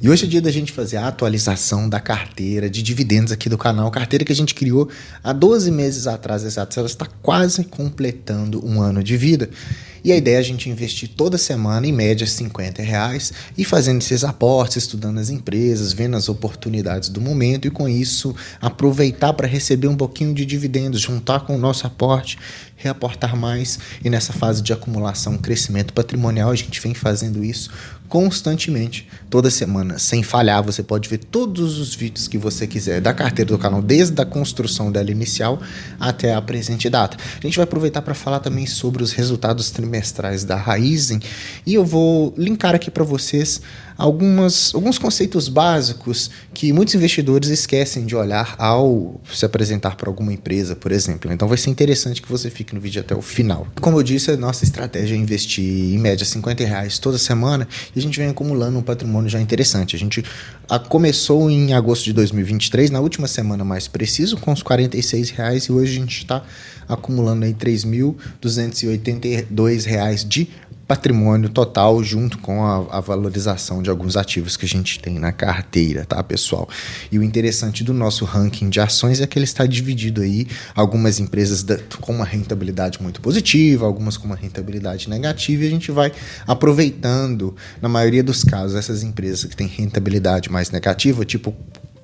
E hoje é dia da gente fazer a atualização da carteira de dividendos aqui do canal. Carteira que a gente criou há 12 meses atrás, exato. Ela está quase completando um ano de vida. E a ideia é a gente investir toda semana, em média, R$50 e fazendo esses aportes, estudando as empresas, vendo as oportunidades do momento e com isso aproveitar para receber um pouquinho de dividendos, juntar com o nosso aporte, reaportar mais. E nessa fase de acumulação, crescimento patrimonial, a gente vem fazendo isso constantemente, toda semana, sem falhar. Você pode ver todos os vídeos que você quiser da carteira do canal, desde a construção dela inicial até a presente data. A gente vai aproveitar para falar também sobre os resultados trimestrais da Raizen e eu vou linkar aqui para vocês alguns conceitos básicos que muitos investidores esquecem de olhar ao se apresentar para alguma empresa, por exemplo. Então vai ser interessante que você fique no vídeo até o final. Como eu disse, a nossa estratégia é investir em média R$50 toda semana e a gente vem acumulando um patrimônio já interessante. A gente começou em agosto de 2023, na última semana mais preciso, com os R$46 e hoje a gente está acumulando aí R$3.282 de patrimônio total, junto com a valorização de alguns ativos que a gente tem na carteira, tá, pessoal? E o interessante do nosso ranking de ações é que ele está dividido aí, algumas empresas com uma rentabilidade muito positiva, algumas com uma rentabilidade negativa, e a gente vai aproveitando, na maioria dos casos, essas empresas que têm rentabilidade mais negativa, tipo,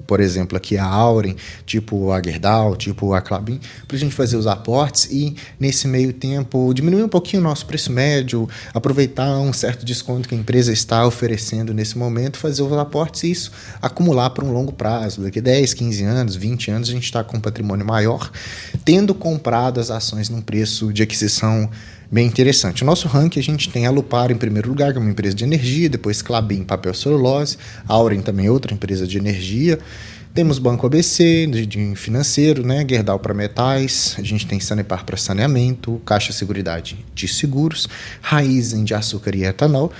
por exemplo, aqui a Auren, tipo a Gerdau, tipo a Klabin, para a gente fazer os aportes e, nesse meio tempo, diminuir um pouquinho o nosso preço médio, aproveitar um certo desconto que a empresa está oferecendo nesse momento, fazer os aportes e isso acumular para um longo prazo. Daqui a 10, 15 anos, 20 anos, a gente está com um patrimônio maior, tendo comprado as ações num preço de aquisição bem interessante. O nosso ranking, a gente tem a Lupar em primeiro lugar, que é uma empresa de energia, depois Klabin, papel celulose, Auren também outra empresa de energia, temos Banco ABC, de financeiro, né? Gerdau para metais, a gente tem Sanepar para saneamento, Caixa Seguridade de seguros, Raizen de açúcar e etanol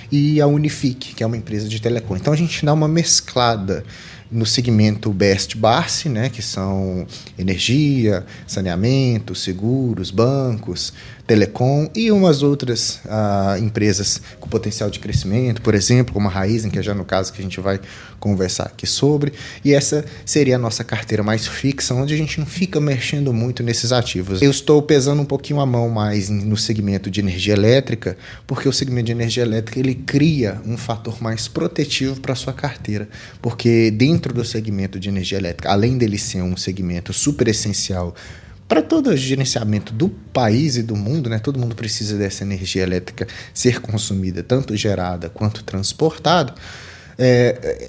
e a Unifique, que é uma empresa de telecom. Então a gente dá uma mesclada no segmento Best Barsi, né, que são energia, saneamento, seguros, bancos, telecom e umas outras empresas com potencial de crescimento, por exemplo, como a Raizen, que é já no caso que a gente vai conversar aqui sobre, e essa seria a nossa carteira mais fixa, onde a gente não fica mexendo muito nesses ativos. Eu estou pesando um pouquinho a mão mais no segmento de energia elétrica, porque o segmento de energia elétrica ele cria um fator mais protetivo para a sua carteira, porque dentro do segmento de energia elétrica, além dele ser um segmento super essencial para todo o gerenciamento do país e do mundo, né? Todo mundo precisa dessa energia elétrica ser consumida, tanto gerada quanto transportada.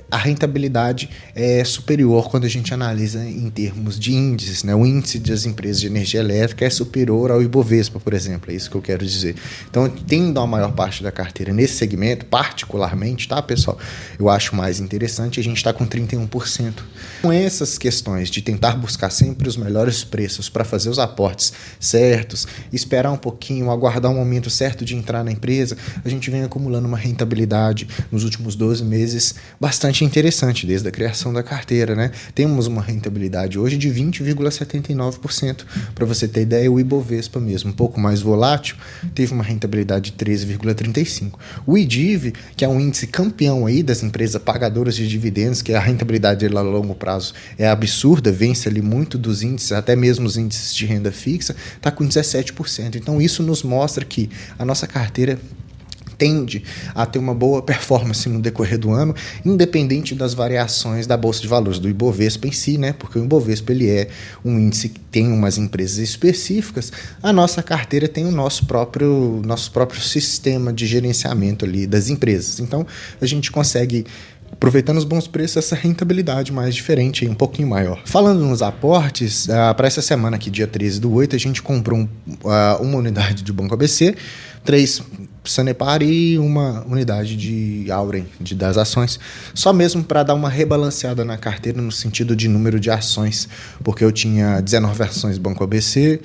A rentabilidade é superior quando a gente analisa em termos de índices, né? O índice das empresas de energia elétrica é superior ao Ibovespa, por exemplo, é isso que eu quero dizer. Então, tendo a maior parte da carteira nesse segmento, particularmente, tá, pessoal? Eu acho mais interessante, a gente está com 31%. Com essas questões de tentar buscar sempre os melhores preços para fazer os aportes certos, esperar um pouquinho, aguardar um momento certo de entrar na empresa, a gente vem acumulando uma rentabilidade nos últimos 12 meses bastante interessante, desde a criação da carteira, né? Temos uma rentabilidade hoje de 20,79%. Para você ter ideia, o Ibovespa mesmo, um pouco mais volátil, teve uma rentabilidade de 13,35%. O IDIV, que é um índice campeão aí das empresas pagadoras de dividendos, que a rentabilidade dele a longo prazo é absurda, vence ali muito dos índices, até mesmo os índices de renda fixa, está com 17%. Então isso nos mostra que a nossa carteira tende a ter uma boa performance no decorrer do ano, independente das variações da Bolsa de Valores, do Ibovespa em si, né? Porque o Ibovespa ele é um índice que tem umas empresas específicas, a nossa carteira tem o nosso próprio sistema de gerenciamento ali das empresas. Então, a gente consegue, aproveitando os bons preços, essa rentabilidade mais diferente, um pouquinho maior. Falando nos aportes, para essa semana aqui, dia 13/8, a gente comprou uma unidade de Banco ABC, 3 Sanepar e uma unidade de Auren, das ações, só mesmo para dar uma rebalanceada na carteira no sentido de número de ações, porque eu tinha 19 ações Banco ABC,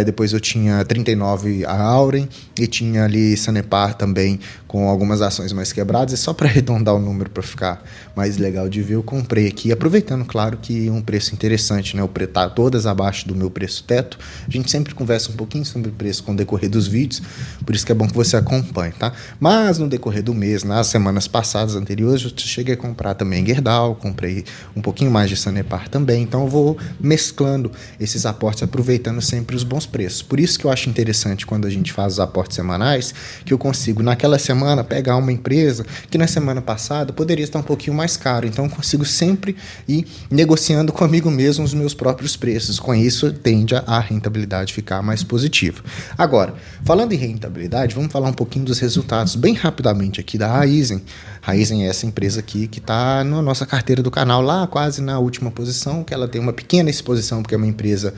depois eu tinha 39 a Auren e tinha ali Sanepar também com algumas ações mais quebradas, e só para arredondar o número para ficar mais legal de ver, eu comprei aqui, aproveitando, claro, que um preço interessante, né? O preço está todas abaixo do meu preço teto. A gente sempre conversa um pouquinho sobre o preço com o decorrer dos vídeos, por isso que é bom que você acompanhe acompanhe, tá? Mas no decorrer do mês, nas semanas passadas, anteriores, eu cheguei a comprar também Gerdau, comprei um pouquinho mais de Sanepar também, então eu vou mesclando esses aportes, aproveitando sempre os bons preços. Por isso que eu acho interessante quando a gente faz os aportes semanais, que eu consigo naquela semana pegar uma empresa que na semana passada poderia estar um pouquinho mais caro, então eu consigo sempre ir negociando comigo mesmo os meus próprios preços. Com isso, tende a rentabilidade ficar mais positiva. Agora, falando em rentabilidade, vamos falar um pouquinho dos resultados bem rapidamente aqui da Raízen. Raízen é essa empresa aqui que está na nossa carteira do canal, lá quase na última posição, que ela tem uma pequena exposição, porque é uma empresa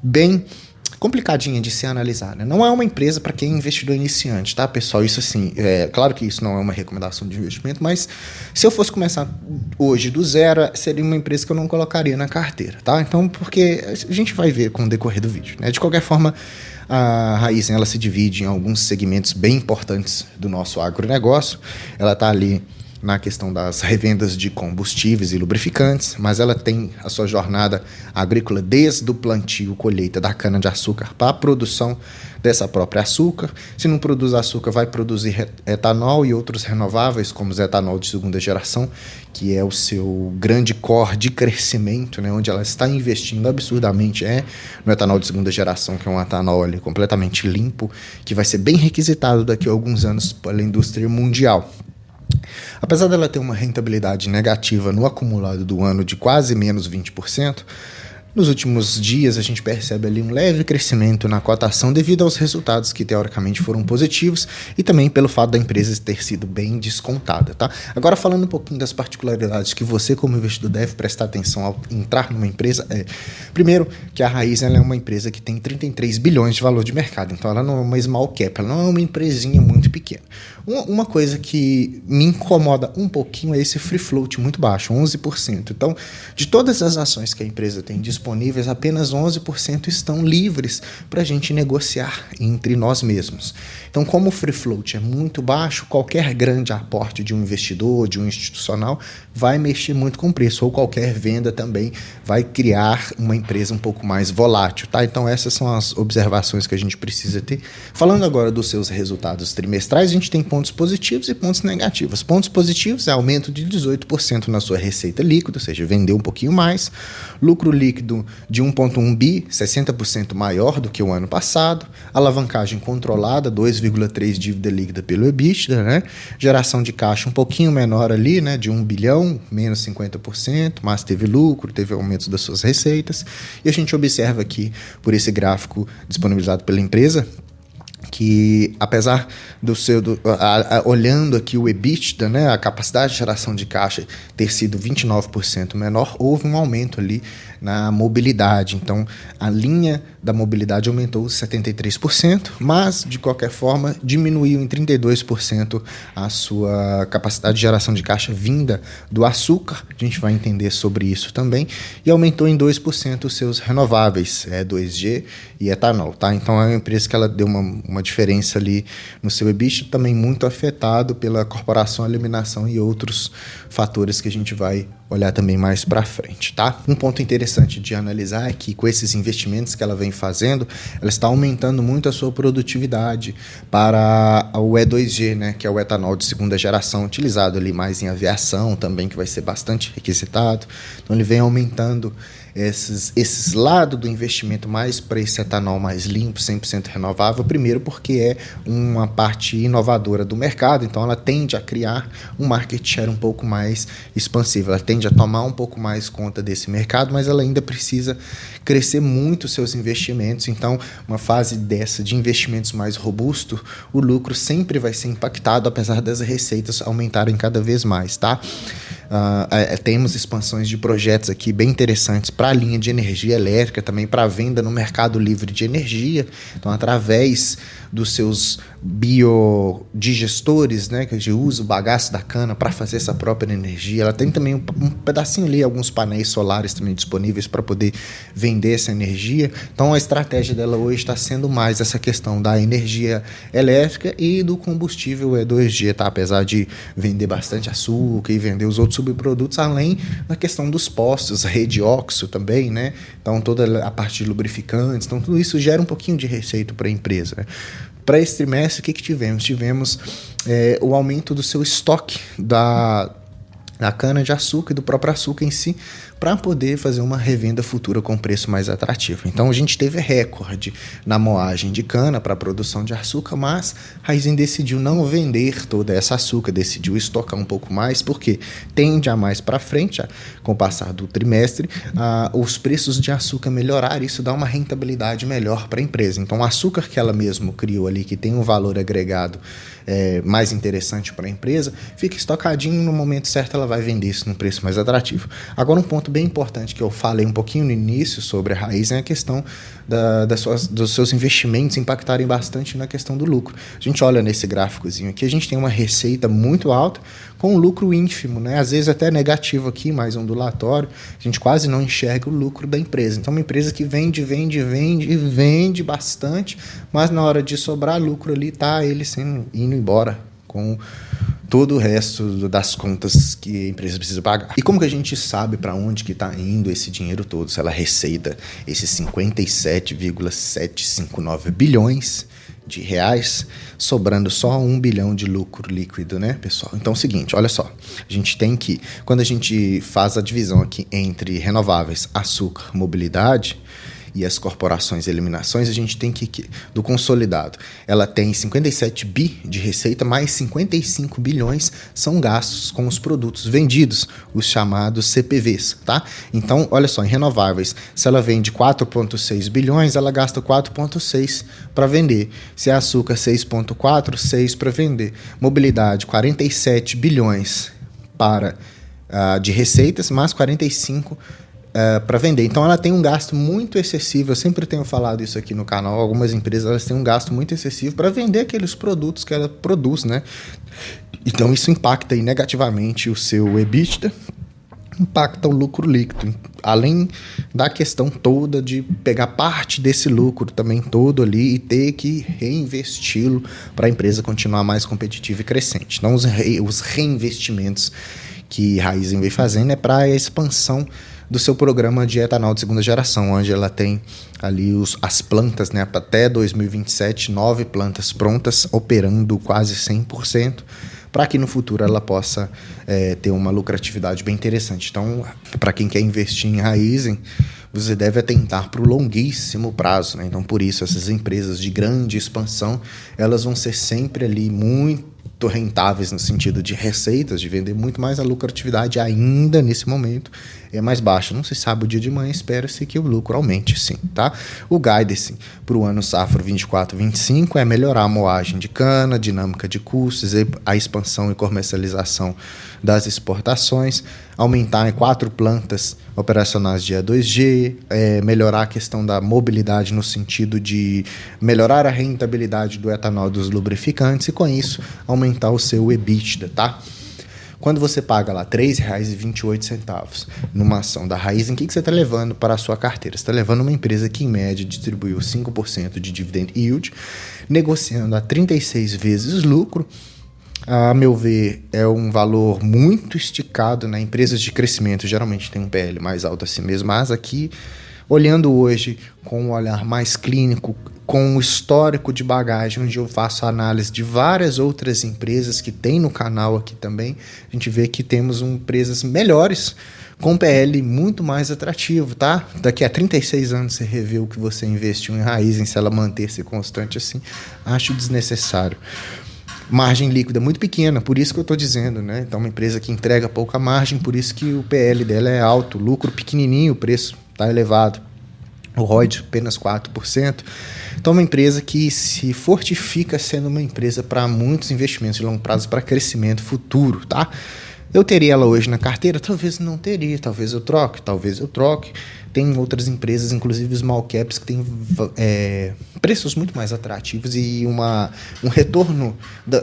bem complicadinha de se analisar, né? Não é uma empresa para quem é investidor iniciante, tá, pessoal? Isso assim, claro que isso não é uma recomendação de investimento, mas se eu fosse começar hoje do zero, seria uma empresa que eu não colocaria na carteira, tá? Então, porque a gente vai ver com o decorrer do vídeo, né? De qualquer forma, a Raízen, ela se divide em alguns segmentos bem importantes do nosso agronegócio. Ela está ali na questão das revendas de combustíveis e lubrificantes, mas ela tem a sua jornada agrícola desde o plantio, colheita da cana-de-açúcar para a produção dessa própria açúcar. Se não produz açúcar, vai produzir etanol e outros renováveis, como os etanol de segunda geração, que é o seu grande core de crescimento, né, onde ela está investindo absurdamente no etanol de segunda geração, que é um etanol ali completamente limpo, que vai ser bem requisitado daqui a alguns anos pela indústria mundial. Apesar dela ter uma rentabilidade negativa no acumulado do ano de quase menos 20%, nos últimos dias a gente percebe ali um leve crescimento na cotação devido aos resultados que teoricamente foram positivos e também pelo fato da empresa ter sido bem descontada, tá? Agora falando um pouquinho das particularidades que você como investidor deve prestar atenção ao entrar numa empresa, primeiro que a Raízen ela é uma empresa que tem 33 bilhões de valor de mercado, então ela não é uma small cap, ela não é uma empresinha muito pequena. Uma coisa que me incomoda um pouquinho é esse free float muito baixo, 11%. Então, de todas as ações que a empresa tem disponíveis, apenas 11% estão livres para a gente negociar entre nós mesmos. Então, como o free float é muito baixo, qualquer grande aporte de um investidor, de um institucional, vai mexer muito com o preço, ou qualquer venda também vai criar uma empresa um pouco mais volátil, tá? Então, essas são as observações que a gente precisa ter. Falando agora dos seus resultados trimestrais, a gente tem pontos positivos e pontos negativos. Pontos positivos é aumento de 18% na sua receita líquida, ou seja, vendeu um pouquinho mais. Lucro líquido de 1,1 bi, 60% maior do que o ano passado. Alavancagem controlada, 2,3 dívida líquida pelo EBITDA, né? Geração de caixa um pouquinho menor ali, né? De 1 bilhão, menos 50%, mas teve lucro, teve aumento das suas receitas. E a gente observa aqui, por esse gráfico disponibilizado pela empresa, que apesar do seu, olhando aqui o EBITDA, né, a capacidade de geração de caixa ter sido 29% menor, houve um aumento ali na mobilidade. Então, a linha da mobilidade aumentou 73%, mas, de qualquer forma, diminuiu em 32% a sua capacidade de geração de caixa vinda do açúcar. A gente vai entender sobre isso também. E aumentou em 2% os seus renováveis, 2G e etanol, tá? Então, é uma empresa que ela deu uma diferença ali no seu EBITDA, também muito afetado pela corporação, eliminação e outros fatores que a gente vai olhar também mais para frente, tá? Um ponto interessante de analisar é que com esses investimentos que ela vem fazendo, ela está aumentando muito a sua produtividade para o E2G, né, que é o etanol de segunda geração, utilizado ali mais em aviação também, que vai ser bastante requisitado. Então ele vem aumentando esses lados do investimento mais para esse etanol mais limpo, 100% renovável, primeiro porque é uma parte inovadora do mercado, então ela tende a criar um market share um pouco mais expansivo, ela tende a tomar um pouco mais conta desse mercado, mas ela ainda precisa crescer muito os seus investimentos, então uma fase dessa de investimentos mais robusto, o lucro sempre vai ser impactado, apesar das receitas aumentarem cada vez mais, tá? Temos expansões de projetos aqui bem interessantes para a linha de energia elétrica, também para a venda no mercado livre de energia. Então, através dos seus biodigestores, né, que a gente usa o bagaço da cana para fazer essa própria energia. Ela tem também um pedacinho ali, alguns painéis solares também disponíveis para poder vender essa energia. Então, a estratégia dela hoje está sendo mais essa questão da energia elétrica e do combustível E2G, tá? Apesar de vender bastante açúcar e vender os outros subprodutos, além da questão dos postos, rede óxido também, né? Então, toda a parte de lubrificantes, então tudo isso gera um pouquinho de receita para a empresa, né? Para esse trimestre, o que tivemos? Tivemos o aumento do seu estoque da cana-de-açúcar e do próprio açúcar em si, para poder fazer uma revenda futura com preço mais atrativo. Então a gente teve recorde na moagem de cana para a produção de açúcar, mas a Raízen decidiu não vender toda essa açúcar, decidiu estocar um pouco mais, porque tende a mais para frente, com o passar do trimestre, os preços de açúcar melhorar, isso dá uma rentabilidade melhor para a empresa. Então o açúcar que ela mesmo criou ali, que tem um valor agregado mais interessante para a empresa, fica estocadinho, no momento certo ela vai vender isso num preço mais atrativo. Agora um ponto bem importante que eu falei um pouquinho no início sobre a Raízen é a questão dos seus investimentos impactarem bastante na questão do lucro. A gente olha nesse gráficozinho aqui, a gente tem uma receita muito alta com um lucro ínfimo, né? Às vezes até negativo aqui, mais ondulatório, a gente quase não enxerga o lucro da empresa. Então uma empresa que vende bastante, mas na hora de sobrar lucro ali, tá ele indo embora com todo o resto das contas que a empresa precisa pagar. E como que a gente sabe para onde que está indo esse dinheiro todo? Se ela receita esses 57,759 bilhões de reais, sobrando só 1 bilhão de lucro líquido, né, pessoal? Então é o seguinte, olha só, a gente tem que, quando a gente faz a divisão aqui entre renováveis, açúcar, mobilidade e as corporações e eliminações, a gente tem que do consolidado, ela tem 57 bi de receita, mais 55 bilhões são gastos com os produtos vendidos, os chamados CPVs, tá? Então, olha só, em renováveis, se ela vende 4,6 bilhões, ela gasta 4,6 para vender. Se é açúcar, 6,4, 6 para vender. Mobilidade, 47 bilhões de receitas, mais 45 para vender. Então ela tem um gasto muito excessivo, eu sempre tenho falado isso aqui no canal, algumas empresas elas têm um gasto muito excessivo para vender aqueles produtos que ela produz, né? Então isso impacta aí negativamente o seu EBITDA, impacta o lucro líquido, além da questão toda de pegar parte desse lucro também todo ali e ter que reinvesti-lo para a empresa continuar mais competitiva e crescente. Então os reinvestimentos que a Raízen vem fazendo é para a expansão do seu programa de etanol de segunda geração, onde ela tem ali as plantas, né, até 2027, 9 plantas prontas, operando quase 100%, para que no futuro ela possa ter uma lucratividade bem interessante. Então, para quem quer investir em Raízen, você deve atentar para o longuíssimo prazo, né? Então, por isso, essas empresas de grande expansão, elas vão ser sempre ali muito rentáveis no sentido de receitas, de vender muito mais. A lucratividade ainda nesse momento é mais baixa. Não se sabe o dia de manhã, espera-se que o lucro aumente sim, tá? O guidance para o ano safra 24-25 é melhorar a moagem de cana, dinâmica de custos, a expansão e comercialização das exportações, aumentar em 4 plantas operacionais de E2G, melhorar a questão da mobilidade no sentido de melhorar a rentabilidade do etanol dos lubrificantes e com isso aumentar o seu EBITDA, tá? Quando você paga lá R$ 3,28 numa ação da Raízen, o que você está levando para a sua carteira? Você está levando uma empresa que, em média, distribuiu 5% de dividend yield, negociando a 36 vezes lucro. A meu ver, é um valor muito esticado, né? Empresas de crescimento geralmente têm um PL mais alto assim mesmo, mas aqui, olhando hoje com um olhar mais clínico, com o histórico de bagagem, onde eu faço análise de várias outras empresas que tem no canal aqui também, a gente vê que temos empresas melhores, com PL muito mais atrativo, tá? Daqui a 36 anos você revê o que você investiu em Raízen, se ela manter-se constante assim, acho desnecessário. Margem líquida muito pequena, por isso que eu estou dizendo, né? Então, uma empresa que entrega pouca margem, por isso que o PL dela é alto, lucro pequenininho, o preço está elevado. O ROID apenas 4%. Então, uma empresa que se fortifica sendo uma empresa para muitos investimentos de longo prazo, para crescimento futuro, tá? Eu teria ela hoje na carteira? Talvez não teria, talvez eu troque. Tem outras empresas, inclusive small caps, que têm preços muito mais atrativos e um retorno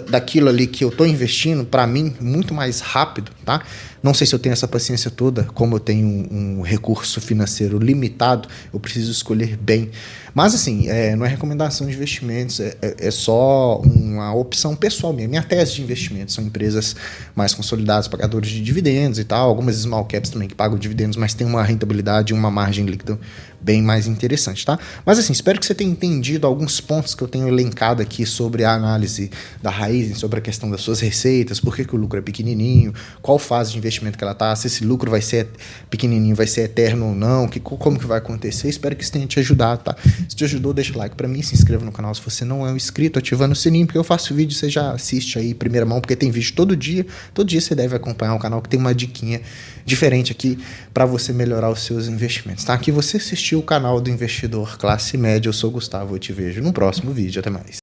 daquilo ali que eu estou investindo, para mim, muito mais rápido, tá? Não sei se eu tenho essa paciência toda, como eu tenho um recurso financeiro limitado, eu preciso escolher bem. Mas, assim, não é recomendação de investimentos, é só uma opção pessoal minha. Minha tese de investimentos são empresas mais consolidadas, pagadores de dividendos e tal, algumas small caps também que pagam dividendos, mas tem uma rentabilidade e uma margem líquida bem mais interessante, tá? Mas assim, espero que você tenha entendido alguns pontos que eu tenho elencado aqui sobre a análise da Raizen, sobre a questão das suas receitas, por que o lucro é pequenininho, qual fase de investimento que ela tá, se esse lucro vai ser pequenininho, vai ser eterno ou não, como que vai acontecer. Espero que isso tenha te ajudado, tá? Se te ajudou, deixa o like pra mim, se inscreva no canal se você não é um inscrito, ativando o sininho, porque eu faço vídeo, você já assiste aí em primeira mão, porque tem vídeo todo dia você deve acompanhar o canal que tem uma diquinha diferente aqui para você melhorar os seus investimentos, tá? Aqui você assistiu o canal do Investidor Classe Média, eu sou o Gustavo, eu te vejo no próximo vídeo, até mais.